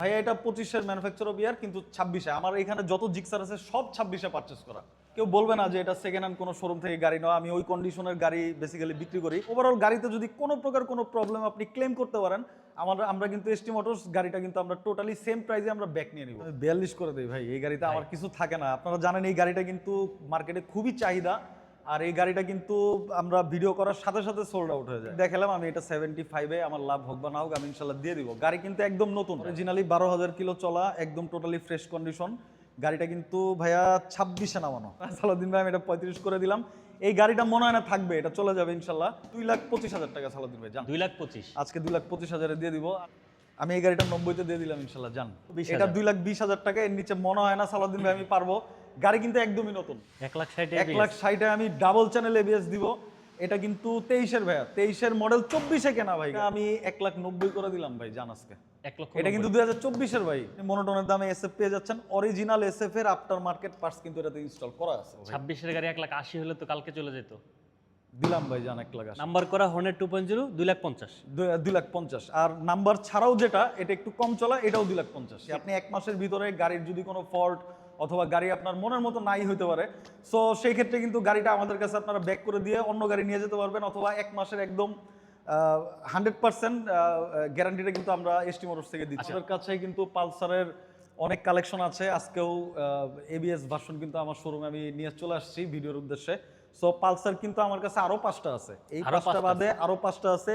ভাই এটা 25-এর manufacture of ইয়ার, কিন্তু 26-এ আমার এখানে যত জিক্সার আছে সব 26-এ পারচেস করা। কেউ বলবে না যে এটা সেকেন্ড হ্যান্ড কোনো শোরুম থেকে গাড়ি নেওয়া। আমি ওই কন্ডিশনের গাড়ি বেসিক্যালি বিক্রি করি। ওভারঅল গাড়িতে যদি কোনো প্রকার কোনো প্রবলেম আপনি ক্লেম করতে পারেন, আমরা কিন্তু এসটি মোটরস গাড়িটা কিন্তু আমরা টোটালি সেম প্রাইসে আমরা ব্যাক নিয়ে নিব। 42 করে দেই ভাই, এই গাড়িতে আমার কিছু থাকে না। আপনারা জানেন এই গাড়িটা কিন্তু মার্কেটে খুবই চাহিদা, আর এই গাড়িটা কিন্তু আমরা ভিডিও করার সাথে সাথে সোল্ড আউট হয়ে যায়। দেখালাম আমি এটা 75-এ, আমার লাভ হোক বা না হোক আমি ইনশাল্লাহ দিয়ে দিব। গাড়ি কিন্তু একদম নতুন, অরিজিনালি 12,000 কিলো চলা, একদম টোটালি ফ্রেশ কন্ডিশন। গাড়িটা কিন্তু ভাইয়া 26-এ নামানো। সালাউদ্দিন ভাই আমি এটা 35 করে দিলাম। এই গাড়িটা মনে হয় না থাকবে, এটা চলে যাবে ইনশাল্লাহ 2,25,000 টাকা। সালাউদ্দিন ভাই জান 2,25,000 আজকে 2,25,000 দিয়ে দিব। আমি এই গাড়িটা 90-তে দিয়ে দিলাম ইনশাল্লাহ জান। এটা 2,20,000 টাকা, এর নিচে মনে হয় না সালাউদ্দিন ভাই আমি পারবো। গাড়ি কিন্তু একদমই নতুন, 1,60,000 1,60,000-এ আমি ডাবল চ্যানেল এবিএস দিব। এটা কিন্তু 23-এর ভাইয়া, 23-এর মডেল 24-এ কেনা ভাই। আমি 1,90,000 করে দিলাম ভাই জান আজকে। 1,90,000 এটা কিন্তু 2024-এর ভাই। মনোটনের দামে এসএফ পেয়ে যাচ্ছেন। অরিজিনাল এসএফ এর আফটার মার্কেট পার্টস কিন্তু এটাতে ইনস্টল করা আছে। 26-এর গাড়ি 1,80,000 হলে তো কালকে চলে যেত। দিলাম ভাই জান 1,80,000, নাম্বার করা হর্নেট 2.0 2,50,000। 2,50,000। আর নাম্বার ছাড়াও যেটা এটা একটু কম চলা, এটাও 2,50,000। আপনি এক মাসের ভিতরে গাড়ির যদি কোনো ফল্ট অথবা গাড়ি আপনার মনের মতো নাই হইতে পারে, সো সেই ক্ষেত্রে কিন্তু গাড়িটা আমাদের কাছে আপনারা ব্যাক করে দিয়ে অন্য গাড়ি নিয়ে যেতে পারবেন, অথবা এক মাসের একদম 100% গ্যারান্টিটা কিন্তু আমরা এসটি মোটরস থেকে দিচ্ছি। আমাদের কাছে কিন্তু পালসারের অনেক কালেকশন আছে। আজকেও এবিএস ভার্সন কিন্তু আমার শোরুমে আমি নিয়ে চলে আসছি ভিডিওর উদ্দেশ্যে। সো পালসার কিন্তু আমার কাছে আরো 5টা আছে, এই 5টা বাদে আরো 5টা আছে।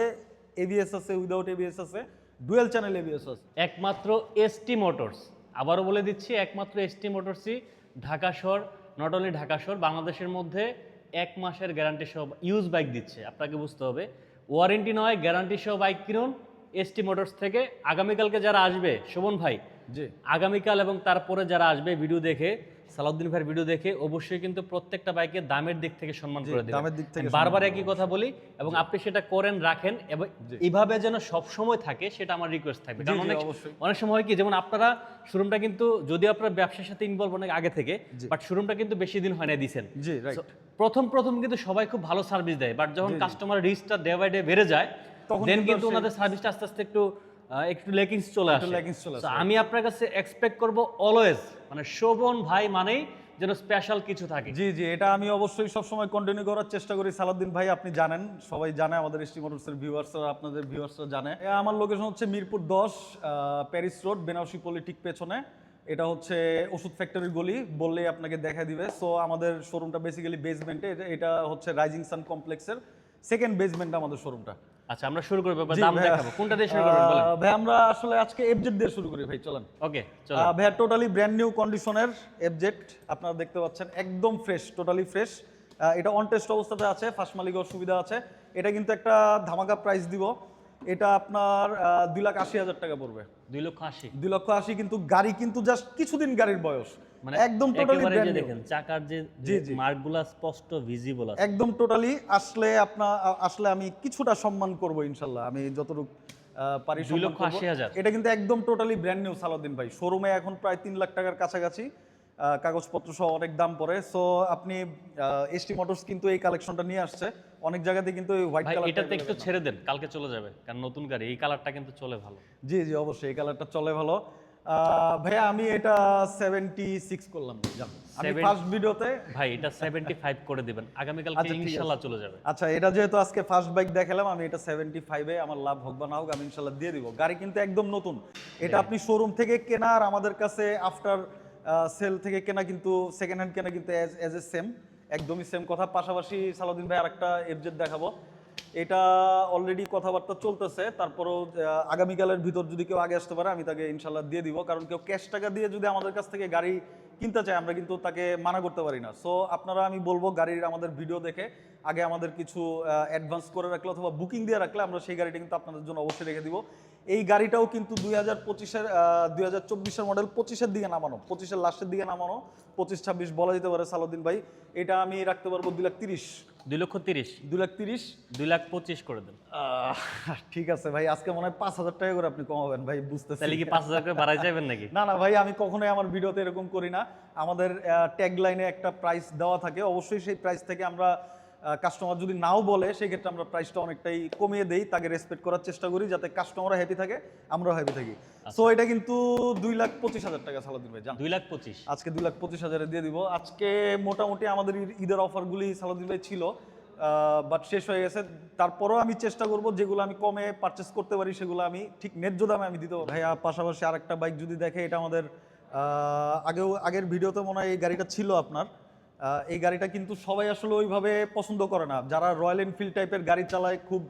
এবিএস আছে, উইদাউট এবিএস আছে, ডুয়েল চ্যানেল এবিএস আছে। একমাত্র এসটি মোটরস, আবারও বলে দিচ্ছি, একমাত্র এসটি মোটরসই ঢাকা শহর, নট অনলি ঢাকা শহর, বাংলাদেশের মধ্যে 1 মাসের গ্যারান্টি সহ ইউজ বাইক দিচ্ছে। আপনাকে বুঝতে হবে, ওয়ারেন্টি নয়, গ্যারান্টি সহ বাইক কিনুন এসটি মোটরস থেকে। আগামীকালকে যারা আসবে শোভন ভাই, জি আগামীকাল এবং তারপরে যারা আসবে ভিডিও দেখে, সালাউদ্দিন ভাইয়ের ভিডিও দেখে, অবশ্যই কিন্তু প্রত্যেকটা বাইকে দামের দিক থেকে সম্মান করে দিবেন। দামের দিক থেকে বারবার একই কথা বলি, এবং আপনি সেটা করেন, রাখেন, এবং এইভাবে যেন সব সময় থাকে সেটা আমার রিকোয়েস্ট থাকবে। কারণ অনেক সময় হয় কি, যেমন আপনারা শোরুমটা কিন্তু, যদিও আপনার ব্যবসার সাথে ইনভলভ অনেক আগে থেকে, বাট শোরুমটা কিন্তু বেশি দিন হয় না দিছেন। জি রাইট। প্রথম কিন্তু সবাই খুব ভালো সার্ভিস দেয়, বাট যখন কাস্টমার রিচটা ডে বাই ডে বেড়ে যায়, দেন কিন্তু ওনাদের সার্ভিসটা আস্তে আস্তে একটু লেকিংস চলে আসে। So, আমি আপনার কাছে এক্সপেক্ট করব অলওয়েজ, মানে শোভন ভাই মানেই যেন স্পেশাল কিছু থাকে। জি জি, এটা আমি অবশ্যই সবসময় কন্টিনিউ করার চেষ্টা করি। সালাউদ্দিন ভাই আপনি জানেন, সবাই জানে, আমাদের এসটি মোটরসের ভিউয়ার্সরা, আপনাদের ভিউয়ার্সরা জানে। আমার লোকেশন হচ্ছে মিরপুর 10, প্যারিস রোড, বেনারসি পলিটিক পেছনে। এটা হচ্ছে ওষুধ ফ্যাক্টরির গলি, বললেই আপনাকে দেখা দিবে। সো আমাদের শোরুমটা বেসিক্যালি বেসমেন্টে, এটা হচ্ছে রাইজিং সান কমপ্লেক্সের সেকেন্ড বেসমেন্টে আমাদের শোরুমটা। আচ্ছা, আমরা শুরু করব, দাম দেখাবো, কোনটা দিয়ে শুরু করবেন বলেন ভাই? আমরা আসলে আজকে এফজেড দিয়ে শুরু করি ভাই, চলেন। ওকে চলো ভাই, টোটালি ব্র্যান্ড নিউ কন্ডিশনের এফজেড আপনারা দেখতে পাচ্ছেন, একদম ফ্রেশ, টোটালি ফ্রেশ। এটা অন টেস্ট অবস্থাতে আছে, ফার্স্ট মালিকের সুবিধা আছে। এটা কিন্তু একটা ধামাকা প্রাইস দিব। এটা আপনার 2,80,000 টাকা পড়বে। 2,80,000। 2,80,000, কিন্তু গাড়ি কিন্তু জাস্ট কিছুদিন গাড়ির বয়স, মানে একদম টোটালি একেবারে ব্র্যান্ড যে নিউ। দেখেন চাকার যে মার্কগুলো স্পষ্ট ভিজিবল আছে, একদম টোটালি। আসলে আমি কিছুটা সম্মান করব ইনশাল্লাহ, আমি যতটুকু পারি সম্মান করব। 2,80,000। এটা কিন্তু একদম টোটালি ব্র্যান্ড নিউ সালাউদ্দিন ভাই। শোরুমে এখন প্রায় 3 লাখ টাকার কাছাকাছি, কাগজপত্র সহ অনেক দাম পড়ে। সো আপনি এসটি মোটরস কিন্তু এই কালেকশনটা নিয়ে আসছে অনেক জায়গাতে, কিন্তু এই হোয়াইট কালার, এটাতে একটু ছেড়ে দেন, কালকে চলে যাবে, কারণ নতুন গাড়ি, এই কালারটা কিন্তু চলে ভালো। জি জি অবশ্যই, এই কালারটা চলে ভালো। ভাইয়া আমি এটা 76 করলাম জান, আমি ফার্স্ট ভিডিওতে। ভাই এটা 75 করে দিবেন, আগামীকালকে ইনশাআল্লাহ চলে যাবে। আচ্ছা, এটা যেহেতু আজকে ফার্স্ট বাইক দেখালাম, আমি এটা 75-এ, আমার লাভ হোক বা না হোক আমি ইনশাল্লাহ দিয়ে দিব। গাড়ি কিন্তু একদম নতুন, এটা আপনি শোরুম থেকে কেনা আর আমাদের কাছে আফটার সেল থেকে কেনা কিন্তু, সেকেন্ড হ্যান্ড কেনা কিন্তু এজ এ সেম, একদমই সেম কথা। পাশাপাশি সালাউদ্দিন ভাই আরেকটা এফজেড দেখাবো, এটা অলরেডি কথাবার্তা চলতেছে। তারপরেও আগামীকালের ভিতর যদি কেউ আগে আসতে পারে আমি তাকে ইনশাল্লাহ দিয়ে দিব, কারণ কেউ ক্যাশ টাকা দিয়ে যদি আমাদের কাছ থেকে গাড়ি কিনতে চায় আমরা কিন্তু তাকে মানা করতে পারি না। সো আপনারা, আমি বলবো গাড়ির আমাদের ভিডিও দেখে আগে আমাদের কিছু অ্যাডভান্স করে রাখলে অথবা বুকিং দিয়ে রাখলে আমরা সেই গাড়িটা কিন্তু আপনাদের জন্য অবশ্যই রেখে দিব। এই গাড়িটাও কিন্তু 2024-এর মডেল, 25-এর দিকে নামানো, 25-এর লাস্টের দিকে নামানো, 25-26 বলা যেতে পারে সালাউদ্দিন ভাই। এটা আমি রাখতে পারবো 2,30,000। 2,30,000। 2,30,000। 2,25,000 করে দেন। ঠিক আছে ভাই, আজকে মনে হয় 5,000 টাকা করে আপনি কমাবেন ভাই, বুঝতেছি। তাহলে কি 5,000 করে বাড়াই যাবেন নাকি? না না ভাই, আমি কখনোই আমার ভিডিওতে এরকম করি না। আমাদের ট্যাগ লাইনে একটা প্রাইস দেওয়া থাকে, অবশ্যই সেই প্রাইস থেকে আমরা কাস্টমার যদি নাও বলে সেক্ষেত্রে আমরা প্রাইসটা অনেকটাই কমিয়ে দেই, তাকে রেসপেক্ট করার চেষ্টা করি যাতে কাস্টমারও হ্যাপি থাকে, আমরাও হ্যাপি থাকি। সো এটা কিন্তু 2,25,000 টাকা সালাউদ্দিন ভাই, জান 2,25,000 আজকে 2,25,000 দিয়ে দিব। আজকে মোটামুটি আমাদের ঈদের অফারগুলি সালাউদ্দিন ভাই ছিল, বাট শেষ হয়ে গেছে। তারপরেও আমি চেষ্টা করব যেগুলো আমি কমে পারচেস করতে পারি সেগুলো আমি ঠিক ন্যায্য দামে আমি দিতে পারবো। ভাইয়া পাশাপাশি আরেকটা বাইক যদি দেখে, এটা আমাদের আগের ভিডিওতে মনে হয় এই গাড়িটা ছিল আপনার। এই গাড়িটা কিন্তু সবাই আসলে ওইভাবে পছন্দ করে না, যারা রয়্যাল এনফিল্ড টাইপের গাড়ি চালায়, খুব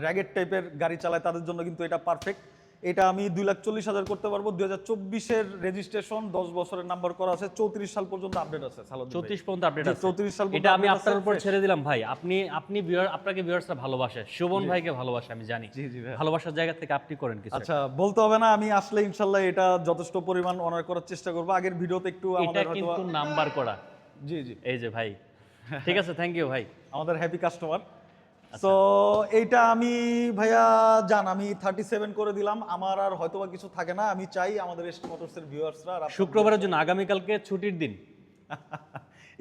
র্যাগেড টাইপের গাড়ি চালায়, তাদের জন্য কিন্তু এটা পারফেক্ট। এটা আমি 2,40,000 করতে পারবো। 2024-এর রেজিস্ট্রেশন, 10 বছরের নাম্বার করা আছে, 34 সাল পর্যন্ত আপডেট আছে। 34 পর্যন্ত আপডেট আছে। 34 সাল এটা আমি আপনার উপর ছেড়ে দিলাম ভাই। আপনাকে ভিউয়ার্সরা ভালোবাসে, শোভন ভাইকে ভালোবাসে, আমি জানি। জি জি ভাই, ভালোবাসার জায়গা থেকে আপনি করেন কিছু। আচ্ছা বলতে হবে না, আমি আসলে ইনশাআল্লাহ এটা যথেষ্ট পরিমাণ অনার করার চেষ্টা করব। আগের ভিডিওতে একটু এটা আমাদের হয়তো কিন্তু নাম্বার করা। জি জি, এই যে ভাই, ঠিক আছে, থ্যাংক ইউ ভাই, আমাদের হ্যাপি কাস্টমার। সো এইটা আমি ভাইয়া আমি 37 করে দিলাম। আমার আর হয়তোবা কিছু থাকে না। আমি চাই আমাদের এসটি মোটরসের ভিউয়ার্সরা শুক্রবারের জন্য আগামীকালকে ছুটির দিন,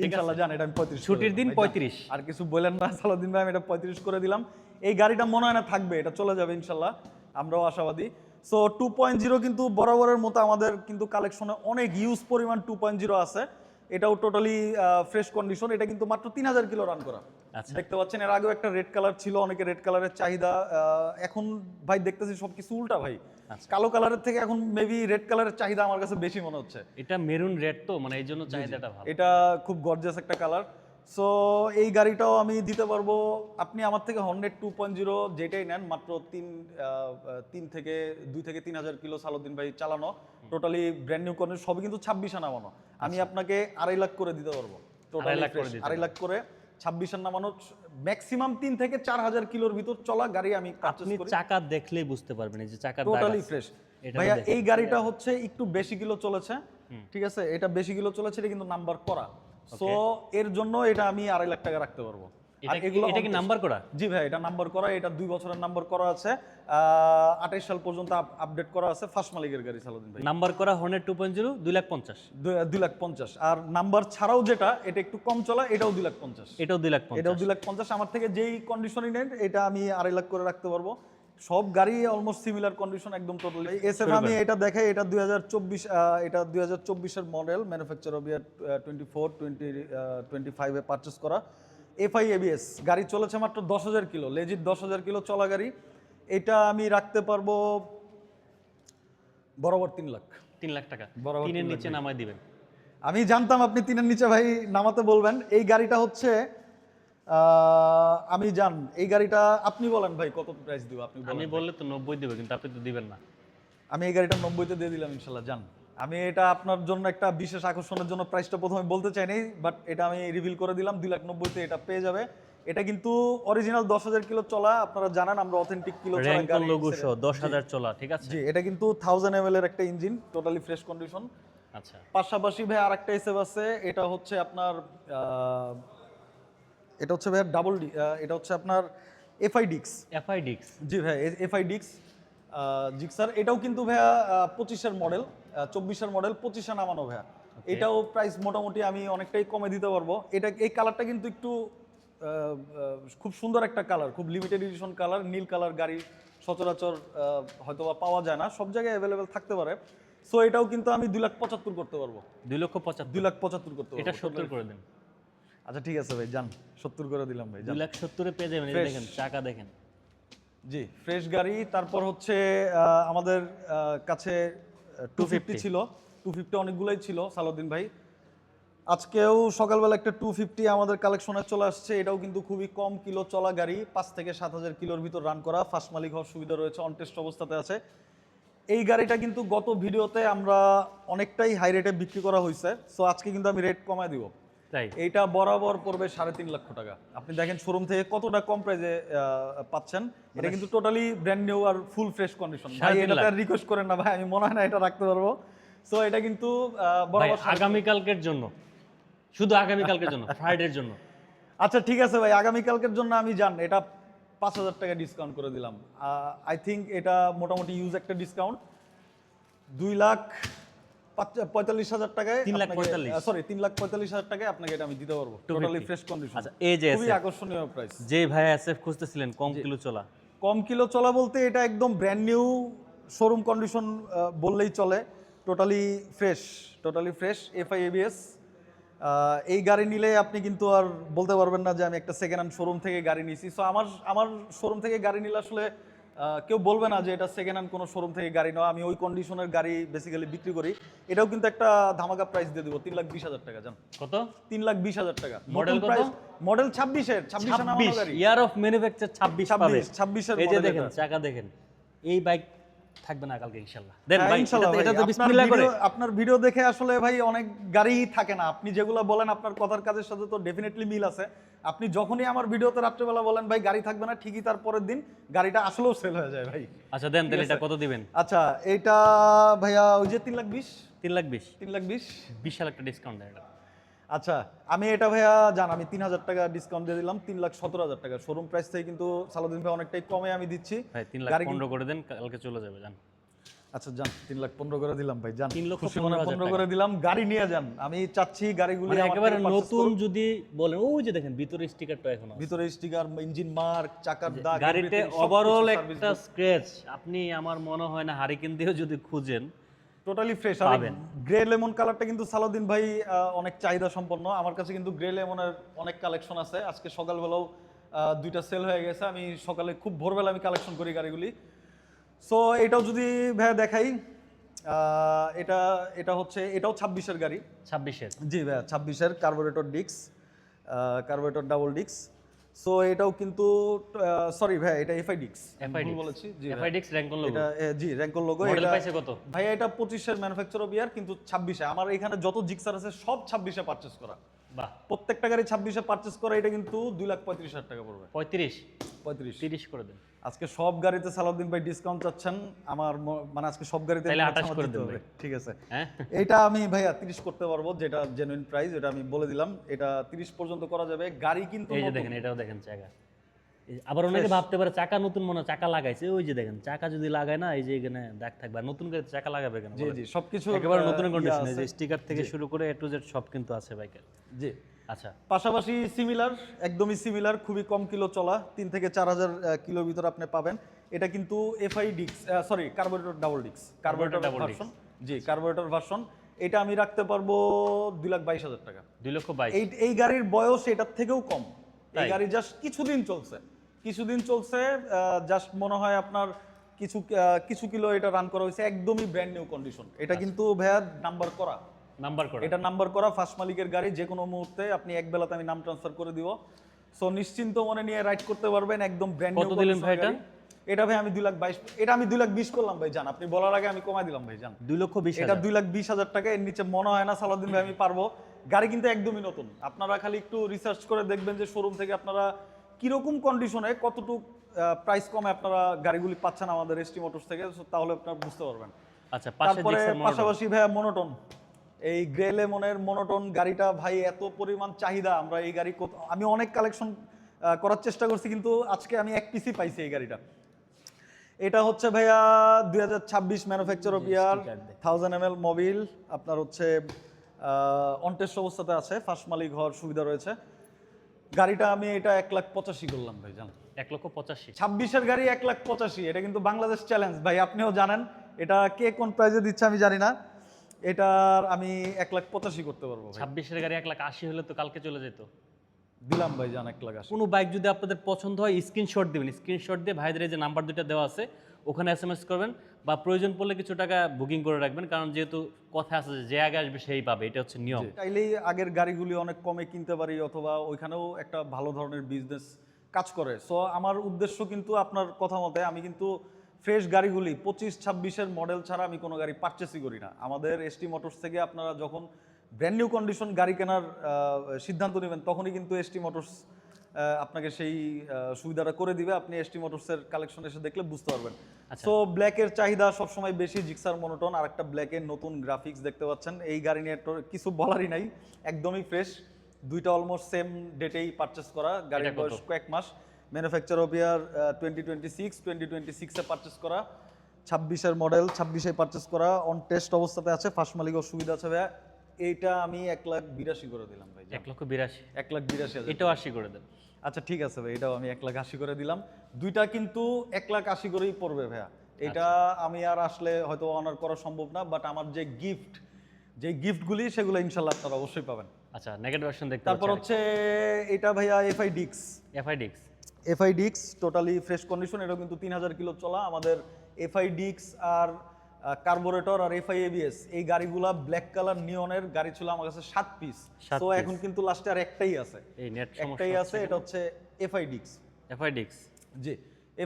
ইনশাআল্লাহ জান, এটা আমি 35 ছুটির দিন 35। আর কিছু বলেন না সালাউদ্দিন ভাই, আমি এটা 35 করে দিলাম। এই গাড়িটা মনে হয় না থাকবে, এটা চলে যাবে ইনশাআল্লাহ, আমরাও আশাবাদী। সো 2.0 কিন্তু বরাবরের মতো আমাদের কিন্তু কালেকশনে অনেক ইউজ পরিমাণ 2.0 আছে। এটাও টোটালি ফ্রেশ কন্ডিশন। এটা কিন্তু মাত্র 3,000 কিলো রান করা। আচ্ছা, দেখতে পাচ্ছেন, এর আগেও একটা রেড কালার ছিল, অনেকে রেড কালারের চাহিদা। এখন ভাই দেখতেছি সবকিছু উল্টা ভাই, কালো কালারের থেকে এখন মেবি রেড কালারের চাহিদা আমার কাছে বেশি মনে হচ্ছে। এটা মেরুন রেড তো, মানে এই জন্য চাহিদাটা ভালো। এটা খুব গর্জিয়াস একটা কালার। সো এই গাড়িটাও আমি দিতে পারবো। আপনি আমার থেকে হর্নেট 2.0 যেটাই নেন, মাত্র 2 থেকে 3,000 কিলো সালাউদ্দিন ভাই চালানো, টোটালি ব্র্যান্ড নিউ কন্ডিশন, সবই কিন্তু 26 নামানো। আমি আপনাকে 2.5 লাখ করে দিতে পারবো, টোটালি 2.5 লাখ করে 26 নামানো, ম্যাক্সিমাম 3 থেকে 4,000 কিলোর ভিতর চলা গাড়ি আমি পারচেজ আপনি করি। চাকা দেখলেই বুঝতে পারবেন এই যে চাকার দাগ টোটালি আছে। ফ্রেশ এটা ভাইয়া। দেখেন। এই গাড়িটা হচ্ছে একটু বেশি কিলো চলেছে, ঠিক আছে, এটা বেশি কিলো চলেছে, এটা কিন্তু নাম্বার করা। সো এর জন্য এটা আমি 2.5 লাখ টাকা রাখতে পারবো। আর এগুলো এটা কি নাম্বার করা? জি ভাই, এটা নাম্বার করা, এটা 2 বছরের নাম্বার করা আছে, 28 সাল পর্যন্ত আপডেট করা আছে, ফার্স্ট মালিকের গাড়ি সালাউদ্দিন ভাই। নাম্বার করা হর্নেট 2.0 2,50,000। 2,50,000। আর নাম্বার ছাড়াও যেটা এটা একটু কম চলা, এটাও 2,50,000। এটাও 2,50,000। এটাও 2,50,000। আমার থেকে যেই কন্ডিশনই নেন, এটা আমি 2.5 লাখ করে রাখতে পারবো। সব গাড়ি অলমোস্ট সিমিলার কন্ডিশন, একদম টোটালি। এসএফ আমি এটা দেখাই, এটা 2024, এটা 2024 এর model, manufacture of year 24-25 A purchase করা। এফআই এবিএস গাড়ি চলেছে মাত্র 10,000 কিলো, লেজিট 10,000 কিলো চলা গাড়ি। এটা আমি রাখতে পারবো বরাবর 3 লাখ। 3 লাখ টাকা বরাবর 3 এর 3 নিচে নামাই দিবেন। আমি জানতাম আপনি 3-এর নিচে ভাই নামাতে বলবেন। এই গাড়িটা হচ্ছে আমি এই গাড়িটা আপনি বলেন ভাই কত প্রাইস দিব, আপনি বলেন। আমি বললে তো 90 দিব, কিন্তু আপনি তো দিবেন না। আমি এই গাড়িটা 90-তে দিয়ে দিলাম ইনশাল্লাহ। আমি এটা আপনার জন্য একটা বিশেষ আকর্ষণের জন্য প্রাইসটা প্রথমে বলতে চাইনি, বাট এটা আমি রিভিল করে দিলাম। 2,90,000-তে এটা পেয়ে যাবে। এটা কিন্তু অরিজিনাল 10,000 কিলো চলা, আপনারা জানেন আমরা অথেন্টিক কিলো চলা র্যাঙ্কন গাড়ি। লোগো সহ 10,000 চলা, ঠিক আছে। জি, এটা কিন্তু 1000 ml এর একটা ইঞ্জিন, টোটালি ফ্রেশ কন্ডিশন। আচ্ছা, পাশাপাশি ভাই আরেকটা এসএফ আছে, এটা হচ্ছে আপনার এটা হচ্ছে ভাই ডাবল ডি, এটা হচ্ছে আপনার এফআই ডিক্স। এফআই ডিক্স। জি ভাই, এফআই ডিক্স জিক্সার। এটাও কিন্তু ভাইয়া 25-এর মডেল, 24-এর মডেল, 25-এ নামানো ভাইয়া। এটাও প্রাইস মোটামুটি আমি অনেকটাই কমে দিতে পারবো। এই কালারটা কিন্তু একটু খুব সুন্দর একটা কালার, খুব লিমিটেড এডিশন কালার, নীল কালার গাড়ি সচরাচর হয়তোবা পাওয়া যায় না, সব জায়গায় অ্যাভেলেবেল থাকতে পারে। সো এটাও কিন্তু আমি 2,75,000 করতে পারবো। 2,75,000। 2,75,000 করতে পারবো। এটা 70 করে দেন। আচ্ছা ঠিক আছে ভাই, 70 করে দিলাম ভাই। 2,70,000 পেয়ে যাবেন। এই দেখেন চাকা দেখেন। জি, ফ্রেশ গাড়ি। তারপর হচ্ছে আমাদের কাছে 250 ছিল, 250 অনেকগুলোই ছিল সালাউদ্দিন ভাই। আজকেও সকালবেলা একটা 250 আমাদের কালেকশনে চলে আসছে। এটাও কিন্তু খুবই কম কিলো চলা গাড়ি, 5 থেকে 7,000 কিলোর ভিতর রান করা, ফার্স্ট মালিক হওয়ার সুবিধা রয়েছে, অন টেস্ট অবস্থাতে আছে। এই গাড়িটা কিন্তু গত ভিডিওতে আমরা অনেকটাই হাই রেটে বিক্রি করা হয়েছে। সো আজকে কিন্তু আমি রেট কমায় দিব। তাই এইটা বরাবর পড়বে 3.5 লক্ষ টাকা। আপনি দেখেন শোরুম থেকে কতটা কম প্রাইসে পাচ্ছেন। এটা কিন্তু টোটালি ব্র্যান্ড নিউ আর ফুল ফ্রেশ কন্ডিশন। ভাই 3.5 এটা রিকোয়েস্ট করেন না ভাই, আমি মনে হয় না এটা রাখতে পারবো। সো এটা কিন্তু ভাই বরাবর আগামীকালকের জন্য, শুধু আগামীকালকের জন্য, ফ্রাইডের জন্য। আচ্ছা ঠিক আছে ভাই, আগামীকালকের জন্য আমি এটা 5,000 টাকা ডিসকাউন্ট করে দিলাম। আই থিঙ্ক এটা মোটামুটি ইউজ একটা ডিসকাউন্ট। 45,000 টাকায় 3,45,000 সরি 3,45,000 টাকায় আপনাকে এটা আমি দিতে পারবো টোটালি ফ্রেশ কন্ডিশন। আচ্ছা, এই যে খুবই SF আকর্ষণীয় প্রাইস। যে ভাই এসএফ খুঁজতেছিলেন কম কিলো চলা, কম কিলো চলা বলতে এটা একদম ব্র্যান্ড নিউ শোরুম কন্ডিশন বললেই চলে। Totally fresh FI ABS. এই গাড়ি নিলে আপনি কিন্তু আর বলতে পারবেন না যে আমি একটা সেকেন্ড হ্যান্ড শোরুম থেকে গাড়ি নিয়েছি। সো আমার শোরুম থেকে গাড়ি নিলে আসলে কেউ বলবে না যে এটা সেকেন্ড হ্যান্ড কোনো শোরুম থেকে গাড়ি নয়। আমি ওই কন্ডিশনের গাড়ি বেসিক্যালি বিক্রি করি। এটাও কিন্তু একটা ধামাকা প্রাইস দিয়ে দেবো, 3,20,000 টাকা। জান কত? 3,20,000 টাকা। মডেল কত? মডেল 26-এর 26 নামানো গাড়ি। ইয়ার অফ ম্যানুফ্যাকচার 26 পাবে। 26-এর এই যে মডেল দেখেন এটা। চাকা দেখেন, এই বাইক থাকবে না কালকে ইনশাআল্লাহ। দেন হ্যাঁ, ভাই, ইনশাআল্লাহ এটা তো ভাই। বিসমিল্লাহ করে। আপনার ভিডিও দেখে আসলে ভাই অনেক গাড়ি থাকে না। আপনি যেগুলো বলেন আপনার কথার কাজের সাথে তো ডেফিনেটলি মিল আছে। আপনি যখনই আমার ভিডিওতে রাত্রেবেলা বলেন ভাই গাড়ি থাকবে না, ঠিকই তার পরের দিন গাড়িটা আসলেও সেল হয়ে যায় ভাই। আচ্ছা দেন, তাহলে এটা কত দিবেন? আচ্ছা, এইটা ভাইয়া ওই যে 3,20,000 3,20,000 3,20,000। বিশাল একটা ডিসকাউন্ট দেয় এটা। আচ্ছা, আমি এটা ভাইয়া জান আমি 3,000 টাকা ডিসকাউন্ট দিয়ে দিলাম, 3,17,000 টাকা। শোরুম প্রাইস থেকে কিন্তু সালাউদ্দিন ভাই অনেকটাই কমে আমি দিচ্ছি। ভাই গাড়ি 3,15,000 করে দেন, কালকে চলে যাবে। জান আচ্ছা জান 3,15,000 করে দিলাম ভাই। জান 3,15,000 15 করে দিলাম, গাড়ি নিয়ে যান। আমি চাচ্ছি গাড়িগুলি মানে আমার একেবারে থেকে purchase নতুন করুন। যদি বলেন, ওই যে দেখেন ভিতরে স্টিকারটা এখনো আছে। ভিতরে স্টিকার, ইঞ্জিন মার্ক, চাকার দাগ, গাড়িতে everything, সবকিছু ওভারঅল service একটা book। স্ক্র্যাচ আপনি আমার মনে হয় না হারিকেন দিয়েও যদি খুঁজেন টোটালি ফ্রেশ। আর পাবেন। গ্রে লেমন কালারটা কিন্তু সালাউদ্দিন ভাই অনেক চাহিদা সম্পন্ন। আমার কাছে কিন্তু গ্রে লেমনের অনেক কালেকশন আছে। আজকে সকালবেলাও দুইটা সেল হয়ে গেছে। আমি সকালে খুব ভোরবেলা আমি কালেকশন করি গাড়িগুলি। সো এটাও যদি ভাইয়া দেখাই, এটা হচ্ছে এটাও 26-এর গাড়ি। 26-এর জি ভাইয়া, 26-এর কার্বোরেটর ডিক্স, কার্বোরেটর ডাবল ডিক্স। সো এটাও কিন্তু সরি ভাইয়া, এটা এফআই ডিক্স বলেছি। জি ভাইয়া। FIDX Rancon logo. এটা জি র্যাঙ্কল লোগো। মডেল এটা পাইছে কত? ভাইয়া এটা 25-এর ম্যানুফ্যাকচার অফ ইয়ার, কিন্তু 26-এ আমার এখানে যত জিক্সার আছে সব 26-এ পারচেজ করা। বাহ, প্রত্যেকটা গাড়ি 26-এ পারচেজ করা। এটা কিন্তু 2,35,000 টাকা পড়বে। 35 35। 30 করে দেন। আজকে সব গাড়িতে সালাউদ্দিন ভাই ডিসকাউন্ট চাচ্ছেন। আমার মানে আজকে সব গাড়িতে তাহলে মনে হচ্ছে 28 আমার করে দিতে দেন হবে। ভাই। ঠিক আছে, হ্যাঁ এটা আমি ভাইয়া 30 করতে পারবো, যেটা জেনুইন প্রাইস। এটা আমি বলে দিলাম, এটা 30 পর্যন্ত করা যাবে। গাড়ি কিন্তু এই যে নতুন। দেখেন, এটাও দেখেন চাকা। আবার অনেকে ভাবতে পারে চাকা নতুন মনে হয় চাকা লাগাইছে। ওই যে দেখেন চাকা যদি লাগায় না, এই যে এখানে দাগ থাকবে। আর নতুন গাড়িতে চাকা লাগাবে কেন? জি জি, সবকিছু একেবারে নতুন ইয়ে কন্ডিশনে, আছে। যে স্টিকার থেকে শুরু করে A to Z সব কিন্তু আছে বাইকের। জি, আচ্ছা, পাশাপাশি সিমিলার, একদমই সিমিলার, খুবই কম কিলো চলা, 3 থেকে 4,000 কিলোর ভিতরে আপনি পাবেন। এটা কিন্তু এফআই ডিক্স, সরি কার্বোরেটর ডাবল ডিক্স, কার্বোরেটর double ভার্সন। জি, কার্বোরেটর ভার্সন। এটা আমি রাখতে পারবো 2,22,000 টাকা। 2,22,000। এই গাড়ির বয়স এটার থেকেও কম। এই তাই? গাড়ি জাস্ট কিছুদিন চলছে, জাস্ট মনে হয় আপনার কিছু কিলো এটা রান করা হয়েছে। একদমই ব্র্যান্ড নিউ কন্ডিশন। এটা কিন্তু ভাইয়া নাম্বার করা। নাম্বার করে এটা নাম্বার করা, ফার্স্ট মালিকের গাড়ি। যে কোনো মুহূর্তে আপনি এক বেলাতে আমি নাম ট্রান্সফার করে দিব। সো নিশ্চিন্ত মনে নিয়ে রাইড করতে পারবেন, একদম ব্র্যান্ড নিউ। কত দিলেন ভাই এটা? এটা ভাই আমি 2,22,000, এটা আমি 2,20,000 করলাম ভাই। জান আপনি বলার আগে আমি কমাই দিলাম ভাই। জান 2,20,000 এটা 2,20,000 টাকা। এর নিচে মনে হয় না সালাউদ্দিন ভাই আমি পারবো। গাড়ি কিন্তু একদমই নতুন। আপনারা খালি একটু রিসার্চ করে দেখবেন যে শোরুম থেকে আপনারা কিরকম কন্ডিশনে কতটুকু প্রাইস কমে আপনারা গাড়িগুলি পাচ্ছেন আমাদের এসটি মোটরস থেকে। So তাহলে আপনারা বুঝতে পারবেন। আচ্ছা, পাশে তারপরে জিক্সার মডেল। পাশাপাশি ভাইয়া মনোটন, এই গ্রে লেমনের মনোটন গাড়িটা ভাই এত পরিমাণ চাহিদা। আমরা এই গাড়ি আমি অনেক কালেকশন করার চেষ্টা করছি, কিন্তু আজকে আমি এক পিসি পাইছি এই গাড়িটা। এটা হচ্ছে ভাইয়া 2026 manufacture of year, 1000 ml Mobil. আপনার হচ্ছে অনটেস্ট অবস্থাতে আছে, ফার্স্ট মালিক হওয়ার সুবিধা রয়েছে। গাড়িটা আমি এটা 1,85,000 করলাম ভাই। জান 1,85,000। 26-এর গাড়ি 1,85,000, এটা কিন্তু বাংলাদেশ চ্যালেঞ্জ ভাই। আপনিও জানেন এটা কে কোন প্রাইজে দিচ্ছে আমি জানি না। এটার আমি 1,85,000 করতে পারবো ভাই। 26-এর গাড়ি 1,80,000 হলে তো কালকে চলে যেত। দিলাম ভাই। জান 1,80,000। কোনো বাইক যদি আপনাদের পছন্দ হয় স্ক্রিনশট দিবেন। স্ক্রিনশট দিয়ে ভাইদের এই যে নাম্বার দুটো দেওয়া আছে ওখানে SMS করবেন, বা প্রয়োজন পড়লে কিছু টাকা বুকিং করে রাখবেন। কারণ যেহেতু কথা আছে যে আগে আসবে সেই পাবে, এটা হচ্ছে নিয়ম। চাইলেই আগের গাড়িগুলি অনেক কমে কিনতে পারি, অথবা ওইখানেও একটা ভালো ধরনের বিজনেস কাজ করে। সো আমার উদ্দেশ্য কিন্তু আপনার কথা মতে আমি কিন্তু ফ্রেশ গাড়িগুলি 25-26-এর মডেল ছাড়া আমি কোনো গাড়ি পারচেসই করি না। আমাদের এসটি মোটরস থেকে আপনারা যখন ব্র্যান্ড নিউ কন্ডিশন গাড়ি কেনার সিদ্ধান্ত নেবেন, তখনই কিন্তু এসটি মোটরস আপনাকে সেই সুবিধাটা করে দিবে। আপনি এসটি মোটরসের কালেকশন এসে দেখলে বুঝতে পারবেন। সো ব্ল্যাকের চাহিদা সবসময় বেশি, জিক্সার মনোটন। আর একটা ব্ল্যাকের নতুন গ্রাফিক্স দেখতে পাচ্ছেন। এই গাড়ি নিয়ে তো কিছু বলারই নাই, একদমই ফ্রেশ। দুইটা অলমোস্ট সেম ডেটেই পারচেস করা। গাড়ির বয়স কয়েক মাস। ম্যানুফ্যাকচার অফ ইয়ার 2026 এ পারচেস করা। 26-এর মডেল, 26-এ পারচেস করা, অন টেস্ট অবস্থাতে আছে, ফার্স্ট মালিকের সুবিধা আছে ভাইয়া। এইটা আমি 1,82,000 করে দিলাম ভাই। 1,82,000, 1,82,000। এটাও 80 করে দেন। আচ্ছা ঠিক আছে ভাই, এটাও আমি 1,80,000 করে দিলাম। দুইটা কিন্তু 1,80,000 করেই পড়বে ভাইয়া। এটা আমি আর আসলে হয়তো অনার করা সম্ভব না, বাট আমার যে গিফটগুলি সেগুলো ইনশাল্লাহ আপনারা অবশ্যই পাবেন। আচ্ছা, নেগেটিভ ভার্সন দেখতে তারপর পাচ্ছি। হচ্ছে এটা ভাইয়া FIDX। FIDX totally fresh condition, এটাও কিন্তু 3,000 কিলো চলা। আমাদের FIDX আর কার্বোরেটর আর FIABS এই গাড়িগুলা ব্ল্যাক কালার নিয়নের গাড়ি ছিল আমার কাছে 7 পিস। তো এখন কিন্তু লাস্টে আর একটাই আছে, এই নেট একটাই আছে, এটা হচ্ছে FIDX। FIDX জি,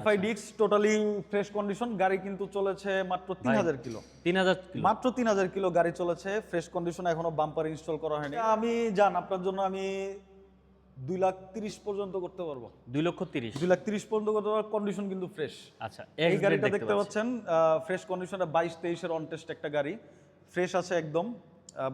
FIDX টোটালি ফ্রেশ কন্ডিশন। গাড়ি কিন্তু চলেছে মাত্র 3,000 কিলো। 3,000 কিলো, মাত্র 3,000 কিলো গাড়ি চলেছে ফ্রেশ কন্ডিশন, এখনো বাম্পার ইনস্টল করা হয়নি। আমি আপনার জন্য আমি 2,30,000 পর্যন্ত করতে পারবো। 2,30,000। 2,30,000 পর্যন্ত করতে পারবো, কন্ডিশন কিন্তু ফ্রেশ। আচ্ছা, এই গাড়িটা দেখতে পাচ্ছেন ফ্রেশ কন্ডিশনে 22-23-এর অন টেস্ট একটা গাড়ি, ফ্রেশ আছে একদম।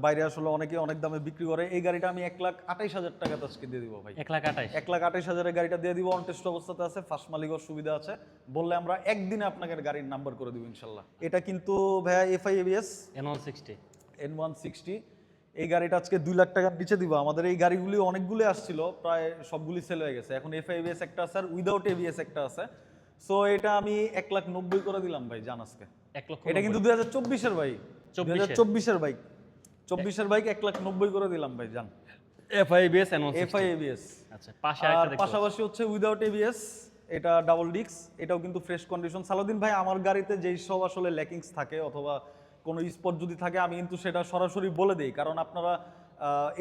বাইরে আসলে অনেকে অনেক দামে বিক্রি করে। এই গাড়িটা আমি 1,28,000 টাকা আজকে দিয়ে দিব ভাই। 1,28,000। 1,28,000 গাড়িটা দিয়ে দিব, অন টেস্ট অবস্থাতে আছে, ফার্স্ট মালিকের সুবিধা আছে। বললে আমরা একদিনে আপনাকে গাড়ির নাম্বার করে দিব ইনশাল্লাহ। এটা কিন্তু ভাইয়া FIABS N160। এই গাড়িটা আজকে 2 লাখ টাকার নিচে দিব। আমাদের এই গাড়িগুলি অনেকগুলি আসছিল, প্রায় সবগুলি সেল হয়ে গেছে। এখন FIABS একটা আছে আর উইদাউট ABS একটা আছে। সো এটা আমি 1,90,000 করে দিলাম ভাই জান আজকে। 1,90,000। এটা কিন্তু 2024-এর ভাই, 2024-এর বাইক, 24-এর বাইক 1,90,000 করে দিলাম ভাই জান। FIABS N160। FIABS। আচ্ছা, পাশে আরেকটা দেখতে পাশাপাশি হচ্ছে উইদাউট ABS, এটা ডাবল ডিস্ক, এটাও কিন্তু ফ্রেশ কন্ডিশন। সালাউদ্দিন ভাই, আমার গাড়িতে যেই সব আসলে ল্যাকিংস থাকে অথবা কোনো স্পট যদি থাকে আমি কিন্তু সেটা সরাসরি বলে দেই, কারণ আপনারা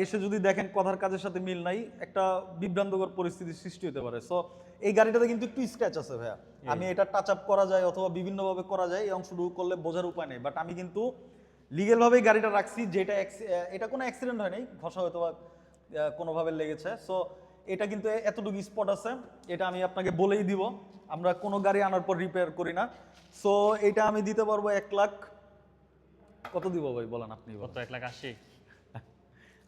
এসে যদি দেখেন কথার কাজের সাথে মিল নাই, একটা বিভ্রান্তকর পরিস্থিতির সৃষ্টি হতে পারে। সো এই গাড়িটাতে কিন্তু একটু স্ক্র্যাচ আছে ভাইয়া। আমি এটা টাচ আপ করা যায় অথবা বিভিন্নভাবে করা যায়, এই অংশটুকু করলে বোঝার উপায় নেই, বাট আমি কিন্তু লিগেলভাবেই গাড়িটা রাখছি, যেটা এটা কোনো অ্যাক্সিডেন্ট হয় নাই, ঘষা হয়তো বা কোনোভাবে লেগেছে। সো এটা কিন্তু এতটুকু স্পট আছে, এটা আমি আপনাকে বলেই দিব। আমরা কোনো গাড়ি আনার পর রিপেয়ার করি না। সো এটা আমি দিতে পারবো 1 লাখ। কত দিব ভাই বলেন আপনি? কত? 1,80,000।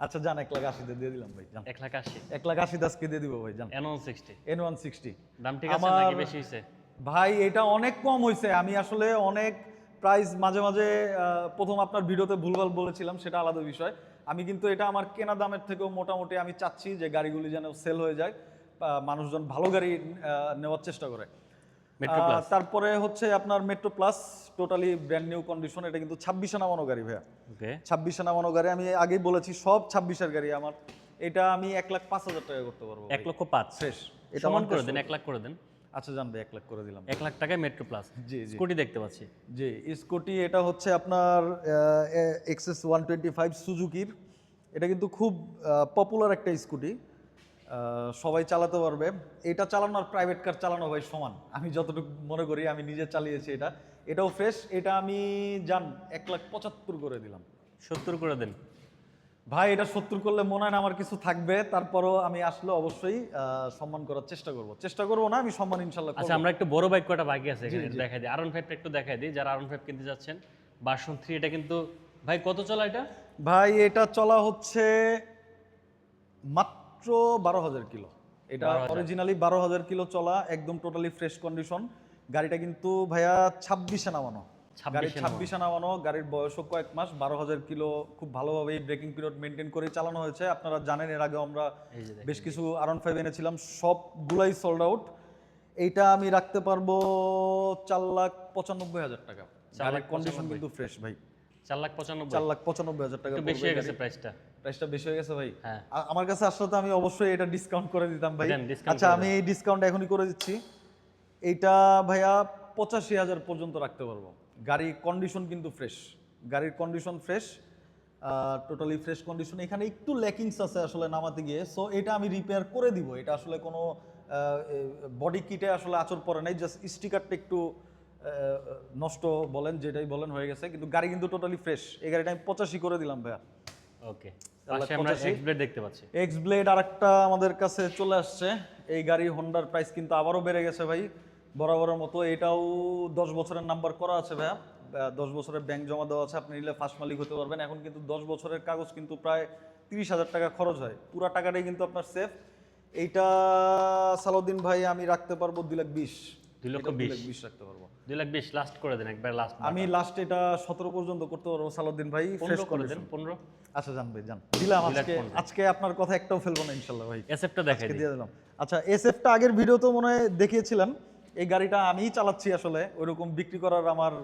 আচ্ছা যান, 1,80,000 দিয়ে দিলাম ভাই জান। 1,80,000। 1,80,000 আজকে দিয়ে দিব ভাই জান। N160 N160 দাম ঠিক আছে নাকি বেশি হইছে? ভাই এটা অনেক কম হয়েছে। আমি আসলে অনেক প্রাইস মাঝে মাঝে প্রথম আপনার ভিডিওতে ভুলভাল বলেছিলাম, সেটা আলাদা বিষয়। আমি কিন্তু এটা আমার কেনা দামের থেকেও মোটামুটি আমি চাচ্ছি যে গাড়িগুলি যেন সেল হয়ে যায়, মানুষজন ভালো গাড়ি নেওয়ার চেষ্টা করে। তারপরে হচ্ছে আপনার metro plus, totally brand new condition. এটা কিন্তু 26-এ নামানো গাড়ি ভাইয়া। 26-এ নামানো গাড়ি, আমি আগেই বলেছি সব 26-এর গাড়ি আমার। এটা আমি 1,05,000 টাকা করতে পারবো। 1,05,000 ফ্রেশ। এটা সমান করে দেন, 1 লাখ করে দেন। আচ্ছা জান ভাই, 1 লাখ করে দিলাম। 1 লাখ টাকায় মেট্রো প্লাস। জি জি, স্কুটি দেখতে পাচ্ছি। জি স্কুটি, এটা হচ্ছে আপনার XS 125 সুজুকির। এটা কিন্তু খুব পপুলার একটা স্কুটি, সবাই চালাতে পারবে। এটা চালানো আর প্রাইভেট কার চালানো ভাই সমান, আমি যতটুকু মনে করি, আমি নিজে চালিয়েছি এটা। এটাও ফ্রেশ। এটা আমি জান 1,75,000 করে দিলাম। 70 করে দেন ভাই। এটা 70 করলে মনে হয় না আমার কিছু থাকবে, তারপরও আমি আসলে অবশ্যই সম্মান করার চেষ্টা করবো না, আমি সম্মান ইনশাল্লাহ করব। আচ্ছা, আমরা একটু বড় বাইক কটা বাকি আছে এখানে দেখাই দিই। R15টা একটু দেখাই দিই, যারা R15 কিনতে যাচ্ছেন। ভার্সন 3 এটা কিন্তু ভাই কত চলা এটা? ভাই এটা চলা হচ্ছে মাত্র 12,000 কিলো। এটা অরিজিনালি 12,000 কিলো চলা, একদম টোটালি ফ্রেশ কন্ডিশন। গাড়িটা কিন্তু ভাইয়া 26-এ নামানো। গাড়ি 26-এ নামানো, গাড়ির বয়সও কয়েক মাস। 12,000 কিলো খুব ভালোভাবে ব্রেকিং পিরিয়ড মেনটেন করে চালানো হয়েছে। আপনারা জানেন এর আগে আমরা বেশ কিছু R15 এনেছিলাম, সবগুলাই সোল্ড আউট। এইটা আমি রাখতে পারবো 4,95,000 টাকা। গাড়ির কন্ডিশন কিন্তু ফ্রেশ ভাই। 4,95,000 টাকা। বেশি হয়ে গেছে প্রাইসটা। প্রাইসটা বেশি হয়ে গেছে ভাই। হ্যাঁ, আমার কাছে আসলে তো আমি অবশ্যই এটা ডিসকাউন্ট করে দিতাম ভাই। আচ্ছা, আমি এই ডিসকাউন্ট এখনই করে দিচ্ছি। এইটা ভাইয়া 85,000 পর্যন্ত রাখতে পারবো। গাড়ির কন্ডিশন কিন্তু ফ্রেশ, গাড়ির condition fresh, totally fresh condition. এখানে একটু ল্যাকিংস আছে আসলে নামাতে গিয়ে, সো এটা আমি রিপেয়ার করে দিব। এটা আসলে কোনো বডি কিটে আসলে আঁচড় পড়ে নাই, জাস্ট স্টিকারটা একটু নষ্ট বলেন, যেটাই বলেন হয়ে গেছে, কিন্তু গাড়ি কিন্তু টোটালি ফ্রেশ। এই গাড়িটা আমি 85 করে দিলাম ভাইয়া। ওকে, পাশে আমরা এক্স ব্লেড দেখতে পাচ্ছি। এক্স ব্লেড আরেকটা আমাদের কাছে চলে আসছে। এই গাড়ি হোন্ডার প্রাইস কিন্তু আবারও বেড়ে গেছে ভাই, বরাবরের মতো। এটাও 10 বছরের নাম্বার করা আছে ভাইয়া, 10 বছরের ব্যাংক জমা দেওয়া আছে। আপনি নিলে ফার্স্ট মালিক হতে পারবেন। এখন কিন্তু 10 বছরের কাগজ কিন্তু প্রায় 30,000 টাকা খরচ হয়, পুরো টাকাটাই কিন্তু আপনার সেফ। এইটা সালাউদ্দিন ভাই আমি রাখতে পারবো 2,20,000। 2,20,000 2,20,000 রাখতে পারবো। 2,20,000 লাস্ট করে দেন, একবার লাস্ট। আমি লাস্ট এটা 17 পর্যন্ত করতে পারবো সালাউদ্দিন ভাই, ফ্রেশ 15 করে দেন, 15। আচ্ছা জান ভাই জান, দিলাম। 2,15,000 আজকে আপনার কথা একটাও ফেলবো না ইনশাল্লাহ ভাই। এসএফটা দেখাই আজকে দিই। দিয়ে দিলাম। আচ্ছা এসএফটা আগের ভিডিও তো মনে হয় দেখিয়েছিলেন, এই গাড়িটা আমিই চালাচ্ছি আসলে, ওইরকম বিক্রি করার আমার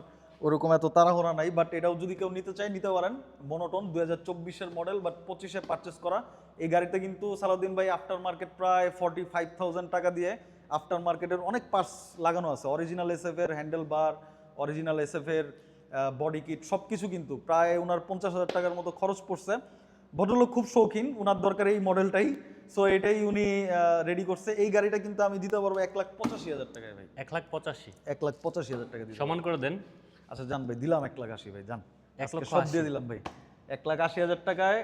ওরকম এত তাড়াহুড়া নাই, বাট এটাও যদি কেউ নিতে চায় নিতে পারেন। মনোটন 2024-এর মডেল, বাট 25-এ পারচেস করা। এই গাড়িতে কিন্তু সালাউদ্দিন ভাই আফটার মার্কেট প্রায় 45,000 টাকা দিয়ে আফটার মার্কেটের অনেক পার্টস লাগানো আছে। অরিজিনাল এসএফ এর হ্যান্ডেল বার, অরিজিনাল এসএফ এর বডি কিট সব কিছু কিন্তু প্রায় ওনার 50,000 টাকার মতো খরচ পড়ছে। ভদ্রলোক খুব শৌখিন, ওনার দরকার এই মডেলটাই, সো এটাই উনি রেডি করছে। এই গাড়িটা কিন্তু আমি দিতে পারবো 1,85,000 টাকায় ভাই। 1,85,000 1,85,000 টাকা দিতে সমান করে দেন। আচ্ছা জান ভাই, দিলাম 1,80,000 ভাই, জান 1,80,000 সব দিয়ে দিলাম ভাই। 1,80,000 টাকায়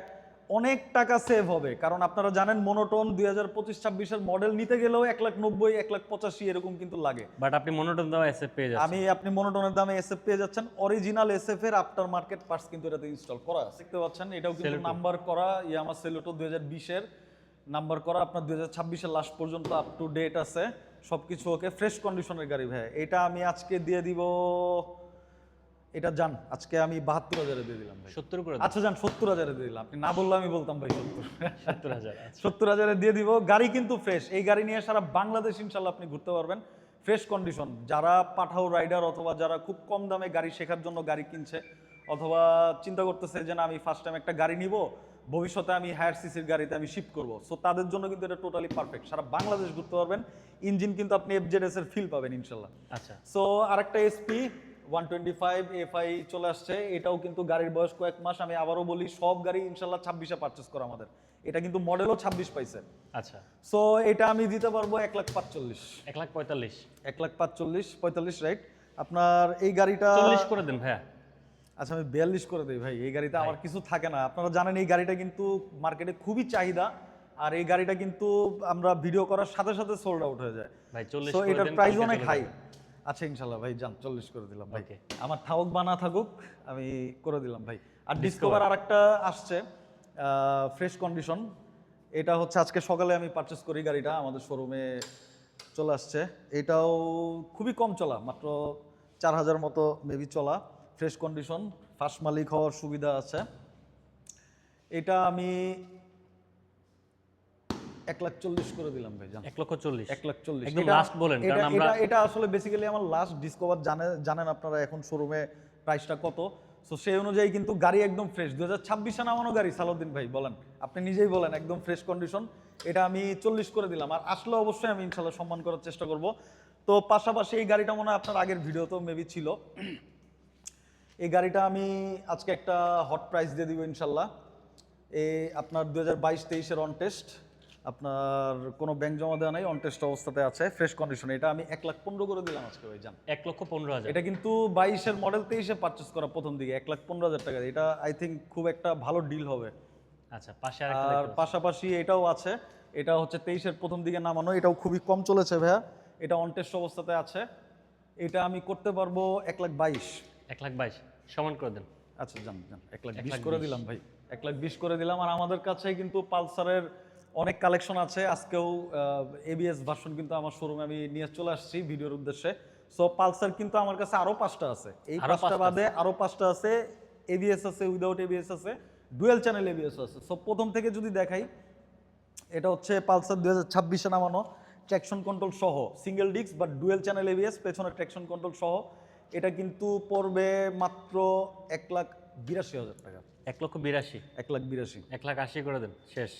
অনেক টাকা সেভ হবে, কারণ আপনারা জানেন মনোটন 2025-26-এর মডেল নিতে গেলেও 1,90,000 1,85,000 এরকম কিন্তু লাগে। বাট আপনি মনোটন দাও এসএফ পেয়ে যাচ্ছেন। আপনি মনোটনের দামে এসএফ পেয়ে যাচ্ছেন। অরিজিনাল এসএফ এর আফটার মার্কেট পার্টস কিন্তু এটাতে ইনস্টল করা আছে, দেখতে পাচ্ছেন। এটাও কিন্তু Celeto। নাম্বার করা ইয়ামা সেলুটো 2020-এর নাম্বার করা, আপনার 2026-এর লাস্ট পর্যন্ত আপ টু ডেট আছে, সবকিছু ওকে, ফ্রেশ কন্ডিশনের গাড়ি ভাই। এটা আমি আজকে দিয়ে দিব, এটা জান আজকে আমি 72,000-এ দিয়ে দিলাম ভাই। 70 করে দেন। আচ্ছা জান 70,000-এ দিয়ে দিলাম, আপনি না বললে আমি বলতাম ভাই 70,000। 70,000-এ দিয়ে দিব। গাড়ি কিন্তু ফ্রেশ, এই গাড়ি নিয়ে সারা বাংলাদেশ ইনশাল্লাহ আপনি ঘুরতে পারবেন। ফ্রেশ কন্ডিশন, যারা পাঠাও রাইডার অথবা যারা খুব কম দামে গাড়ি শেখার জন্য গাড়ি কিনছে, অথবা চিন্তা করতেছে যে না আমি ফার্স্ট টাইম একটা গাড়ি নিব, ভবিষ্যতে আমি হায়ার সিসির গাড়িতে আমি শিফট করব, সো তাদের জন্য কিন্তু এটা টোটালি পারফেক্ট। সারা বাংলাদেশ ঘুরতে পারবেন। ইঞ্জিন কিন্তু আপনি এফজেডএস এর ফিল পাবেন ইনশাল্লাহ। আচ্ছা, সো আরেকটা এসপি 125 এফআই চলে আসছে, এটাও কিন্তু গাড়ির বয়স কয়েক মাস। আমি আবারও বলি সব গাড়ি ইনশাল্লাহ 26-এ পারচেস করা আমাদের, এটা কিন্তু মডেলও 26 পাইছে। আচ্ছা। সো এটা আমি দিতে পারবো 1,45,000। 1,45,000। 1,45,000 রাইট। আপনার এই গাড়িটা 40 করে দেন ভাইয়া। আচ্ছা আমি 42 করে দিই ভাই, এই গাড়িতে আমার কিছু থাকে না। আপনারা জানেন এই গাড়িটা কিন্তু মার্কেটে খুবই চাহিদা, আর এই গাড়িটা কিন্তু আমরা ভিডিও করার সাথে সাথে সোল্ড আউট হয়ে যায়। ভাই 40 সো করে এটার দেন, প্রাইস কালকে অনেক চলে হাই। যাবে। আচ্ছা ইনশাল্লাহ ভাই জান 40 করে দিলাম ভাই। Okay। আমার থাকুক বা না থাকুক আমি করে দিলাম ভাই। আর ডিসকভার আরেকটা আসছে ফ্রেশ কন্ডিশন, এটা হচ্ছে আজকে সকালে আমি পারচেস করি, গাড়িটা আমাদের শোরুমে চলে আসছে। এটাও খুবই কম চলা, মাত্র 4,000 মতো মেবি চলা, ফ্রেশ কন্ডিশন, ফার্স্ট মালিক হওয়ার সুবিধা আছে। এটা আমি 1,40,000 করে দিলাম ভাই জান। 1,40,000 1,40,000 একদম লাস্ট বলেন, কারণ আমরা এটা আসলে বেসিক্যালি আমার লাস্ট ডিসকভার। জানেন আপনারা এখন শোরুমে প্রাইসটা কত, সো সেই অনুযায়ী কিন্তু গাড়ি একদম ফ্রেশ। 2026-এ নামানো গাড়ি সালাউদ্দিন ভাই, বলেন আপনি নিজেই বলেন, একদম ফ্রেশ কন্ডিশন। এটা আমি 40 করে দিলাম, আর আসলে অবশ্যই আমি ইনশাল্লাহ সম্মান করার চেষ্টা করব। তো পাশাপাশি এই গাড়িটা মনে হয় আপনার আগের ভিডিওতেও মেবি ছিল, এই গাড়িটা আমি আজকে একটা হট প্রাইস দিয়ে দিব ইনশাল্লাহ। আপনার 2022-23-এর অন টেস্ট, আপনার কোনো ব্যাংক জমা দেওয়া নাই, অন টেস্ট অবস্থাতে আছে, ফ্রেশ কন্ডিশনে। এটা আমি 1,15,000 করে দিলাম আজকে ভাই জান। 1,15,000। এটা কিন্তু 22-এর মডেল, 23-এ পারচেস করা প্রথম দিকে 1,15,000 টাকা। এটা আই থিঙ্ক খুব একটা ভালো ডিল হবে। আচ্ছা, পাশে আরেকটা আর দেখতে পাচ্ছি। পাশাপাশি এটাও আছে, এটা হচ্ছে 23-এর প্রথম দিকে নামানো, এটাও খুবই কম চলেছে ভাইয়া, এটা অন টেস্ট অবস্থাতে আছে। এটা আমি করতে পারবো 1,22,000। 1,22,000 সমান করে দেন। আচ্ছা জান 1,20,000 করে দিলাম ভাই, 1,20,000 করে দিলাম। আর আমাদের কাছে কিন্তু পালসারের অনেক কালেকশন আছে। আজকেও এবিএস ভার্সন কিন্তু আমার শোরুমে আমি নিয়ে চলে আসছি ভিডিওর উদ্দেশ্যে। সো পালসার কিন্তু আমার কাছে আরো 5টা আছে, এই আরো 5টা বাদে আরো 5টা আছে। এবিএস আছে, উইদাউট এবিএস আছে, ডুয়েল চ্যানেল এবিএস আছে। সো প্রথম থেকে যদি দেখাই, এটা হচ্ছে পালসার 2026-এ নামানো, ট্র্যাকশন কন্ট্রোল সহ, সিঙ্গেল ডিস্ক বা ডুয়েল চ্যানেল এবিএস, পেছনে ট্র্যাকশন কন্ট্রোল সহ। এটা কিন্তু পড়বে মাত্র 1,82,000 টাকা। 1,82,000। 1,82,000। 1,80,000 করে দেন, শেষ।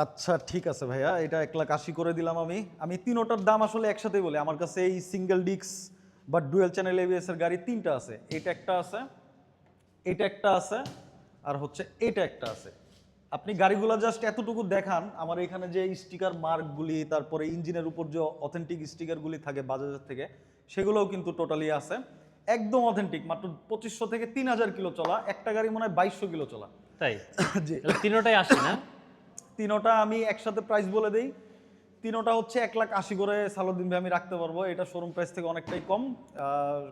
আচ্ছা ঠিক আছে ভাইয়া, এটা 1,80,000 করে দিলাম আমি তিনোটার দাম আসলে একসাথেই বলি। আমার কাছে এই সিঙ্গেল ডিস্ক বা ডুয়েল চ্যানেল এবিএস এর গাড়ি 3টা আছে, এটা একটা আছে, এটা একটা আছে, আর হচ্ছে এটা একটা আছে। আপনি গাড়িগুলো জাস্ট এতটুকু দেখান, আমার এখানে যে স্টিকার মার্কগুলি, তারপরে ইঞ্জিনের উপর যে অথেন্টিক স্টিকারগুলি থাকে বাজাজের থেকে, সেগুলোও কিন্তু টোটালি আছে, একদম অথেন্টিক। মাত্র 2,500 থেকে 3,000 কিলো চলা, একটা গাড়ি মনে হয় 2,200 কিলো চলা। তাই জি, তাহলে তিনোটাই আসে না? তিনোটা আমি একসাথে প্রাইস বলে দেই। তিনোটা হচ্ছে 1,80,000 করে সালাউদ্দিন ভাই আমি রাখতে পারবো। এটা শোরুম প্রাইস থেকে অনেকটাই কম।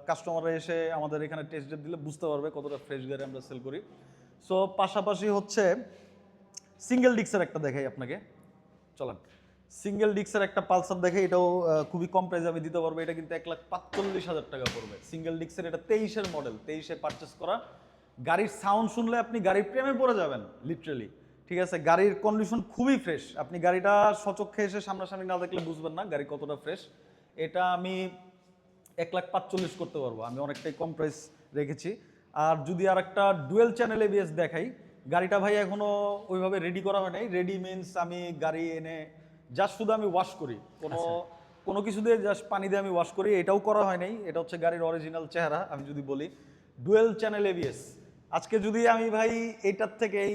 কাস্টমাররা এসে আমাদের এখানে টেস্ট ড্রাইভ দিলে বুঝতে পারবে কতটা ফ্রেশ গাড়ি আমরা সেল করি। সো পাশাপাশি হচ্ছে সিঙ্গেল ডিস্কের একটা দেখাই আপনাকে, চলেন। সিঙ্গেল ডিক্সের একটা পালসার দেখে, এটাও খুবই কম প্রাইসে আমি দিতে পারবো। এটা কিন্তু 1,45,000 টাকা পড়বে সিঙ্গেল ডিক্সের। এটা 23-এর মডেল, 23-এ পারচেস করা। গাড়ির সাউন্ড শুনলে আপনি গাড়ির প্রেমে পড়ে যাবেন লিটারালি। ঠিক আছে, গাড়ির কন্ডিশন খুবই ফ্রেশ। আপনি গাড়িটা সচক্ষে এসে সামনাসামনি না দেখলে বুঝবেন না গাড়ি কতটা ফ্রেশ। এটা আমি 1,45,000 করতে পারবো, আমি অনেকটাই কম প্রাইস রেখেছি। আর যদি আর একটা ডুয়েল চ্যানেল এবিএস দেখাই, গাড়িটা ভাই এখনো ওইভাবে রেডি করা হয় নাই। রেডি মিন্স আমি গাড়ি এনে জাস্ট শুধু আমি ওয়াশ করি, কোনো কিছু দিয়ে জাস্ট পানি দিয়ে আমি ওয়াশ করি, এটাও করা হয় নাই। এটা হচ্ছে গাড়ির অরিজিনাল চেহারা। আমি যদি বলি ডুয়েল চ্যানেল এবিএস, আজকে যদি আমি ভাই এইটার থেকে, এই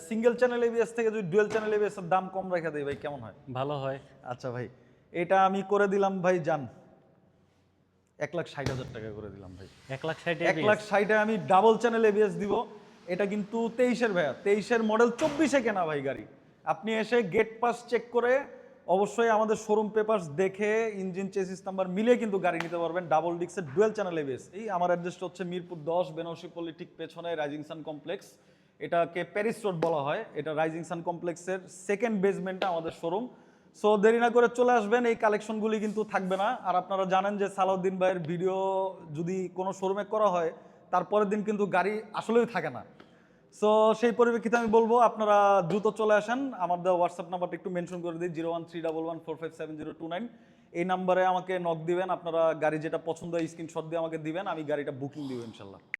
সিঙ্গেল চ্যানেল এবিএস থেকে যদি ডুয়েল চ্যানেল এবিএস এর দাম কম রেখে দিই ভাই, কেমন হয়? ভালো হয়। আচ্ছা ভাই, এটা আমি করে দিলাম ভাই, জান 1,60,000 টাকা করে দিলাম ভাই। 1,60,000 1,60,000 আমি ডাবল চ্যানেল এবিএস দিব। এটা কিন্তু 23-এর ভাইয়া, 23-এর মডেল, 24-এ কেনা ভাই গাড়ি। আপনি এসে গেট পাস চেক করে অবশ্যই আমাদের শোরুম পেপারস দেখে ইঞ্জিন চেসিস নাম্বার মিলিয়ে কিন্তু গাড়ি নিতে পারবেন। ডাবল ডিক্সের ডুয়েল চ্যানেল এবিএস। এই আমার অ্যাড্রেসটা হচ্ছে মিরপুর 10 বেনারসি পল্লী ঠিক পেছনে রাইজিং সান কমপ্লেক্স। এটাকে প্যারিস রোড বলা হয়। এটা রাইজিং সান কমপ্লেক্সের সেকেন্ড বেসমেন্টে আমাদের শোরুম। সো দেরি না করে চলে আসবেন, এই কালেকশনগুলি কিন্তু থাকবে না। আর আপনারা জানেন যে সালাউদ্দিন ভাইয়ের ভিডিও যদি কোনো শোরুমে করা হয়, তারপরের দিন কিন্তু গাড়ি আসলেই থাকে না। সো সেই পরিপ্রেক্ষিতে আমি বলবো আপনারা দ্রুত চলে আসেন। আমার দেওয়া হোয়াটসঅ্যাপ নাম্বারটা একটু মেনশন করে দিই, 01311457029। এই নাম্বারে আমাকে নক দিবেন। আপনারা গাড়ি যেটা পছন্দ হয় স্ক্রিনশট দিয়ে আমাকে দিবেন, আমি গাড়িটা বুকিং দিব ইনশাল্লাহ।